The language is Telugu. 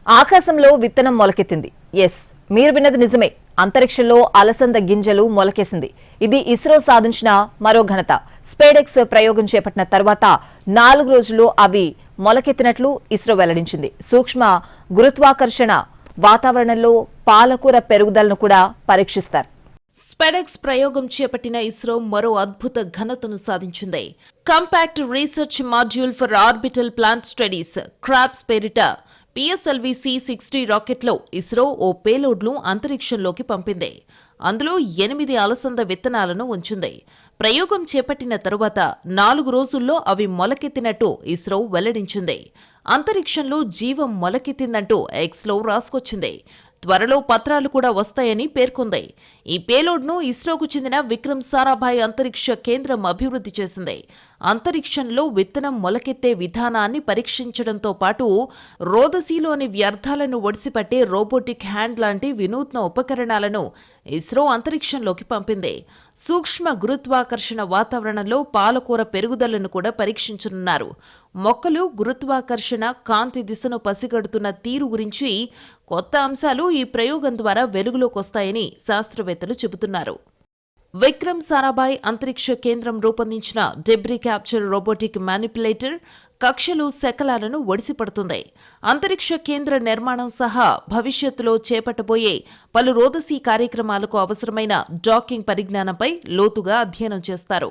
ఆకాశంలో విత్తనం మొలకెత్తింది. ఎస్, మీరు విన్నది నిజమే. అంతరిక్షంలో అలసంద గింజలు మొలకేసింది. ఇది ఇస్రో సాధించిన మరో ఘనత. స్పేడెక్స్ ప్రయోగం చేపట్టిన తర్వాత 4 రోజుల్లో అవి మొలకెత్తినట్లు ఇస్రో వెల్లడించింది. సూక్ష్మ గురుత్వాకర్షణ వాతావరణంలో పాలకూర పెరుగుదలను కూడా పరీక్షిస్తారు. స్పెడెక్స్ ప్రయోగం చేపట్టిన ఇస్రో మరో అద్భుత ఘనతను సాధించింది. Compact research module for orbital plant studies crops పేరిట PSLV C-60 రాకెట్లో ఇస్రో ఓ పేలోడ్ను అంతరిక్షంలోకి పంపింది. అందులో 8 అలసంద విత్తనాలను ఉంచింది. ప్రయోగం చేపట్టిన తరువాత 4 రోజుల్లో అవి మొలకెత్తినట్టు ఇస్రో వెల్లడించింది. అంతరిక్షంలో జీవం మొలకెత్తిందంటూ ఎక్స్లో రాసుకొచ్చింది. త్వరలో పత్రాలు కూడా వస్తాయని పేర్కొంది. ఈ పేలోడ్ను ఇస్రోకు చెందిన విక్రమ్ సారాభాయ్ అంతరిక్ష కేంద్రం అభివృద్ధి చేసింది. అంతరిక్షంలో విత్తనం మొలకెత్తే విధానాన్ని పరీక్షించడంతో పాటు రోదసీలోని వ్యర్థాలను ఒడిసిపట్టే రోబోటిక్ హ్యాండ్ లాంటి వినూత్న ఉపకరణాలను ఇస్రో అంతరిక్షంలోకి పంపింది. సూక్ష్మ గురుత్వాకర్షణ వాతావరణంలో పాలకూర పెరుగుదలను కూడా పరీక్షించనున్నారు. మొక్కలు గురుత్వాకర్షణ, కాంతి దిశను పసిగడుతున్న తీరు గురించి కొత్త అంశాలు ఈ ప్రయోగం ద్వారా వెలుగులోకొస్తాయని శాస్త్రవేత్తలు చెబుతున్నారు. విక్రమ్ సారాభాయ్ అంతరిక్ష కేంద్రం రూపొందించిన డెబ్రీ క్యాప్చర్ రోబోటిక్ మ్యానిపులేటర్ కక్షలో శకలాలను ఒడిసిపడుతుంది. అంతరిక్ష కేంద్ర నిర్మాణం సహా భవిష్యత్తులో చేపట్టబోయే పలు రోదసీ కార్యక్రమాలకు అవసరమైన డాకింగ్ పరిజ్ఞానంపై లోతుగా అధ్యయనం చేస్తారు.